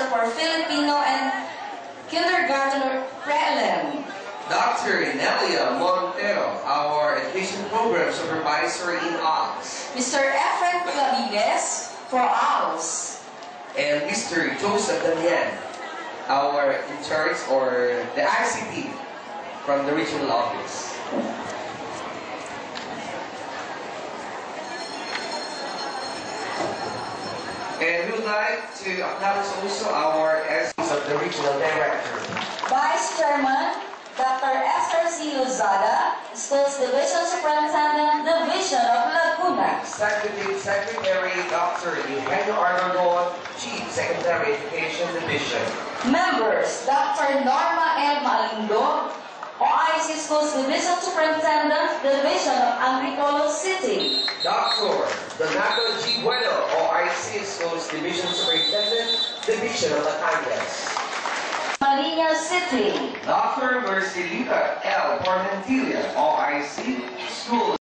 for Filipino and Kindergarten Prelim. Dr. Nelia Montero, our Education Program Supervisor in ALS. Mr. Efren Claviles for ALS. And Mr. Joseph Damian, our in charge or the ICT from the regional office. And we would like to acknowledge also our SPs of the regional director. Vice Chairman, Dr. Esther C. Lozada, Schools Division Superintendent, Division of Laguna. Secretary Dr. Eugenio Arnaldon, Chief Secondary Education Division. Members, Dr. Norma L. Malindo, OIC Schools Division Superintendent, Division of Antipolo City. Dr. Donato G. Bueno, OIC Schools Division Superintendent, Division of Batangas. Maria City. Dr. Marcelita L. Portantilla, OIC Schools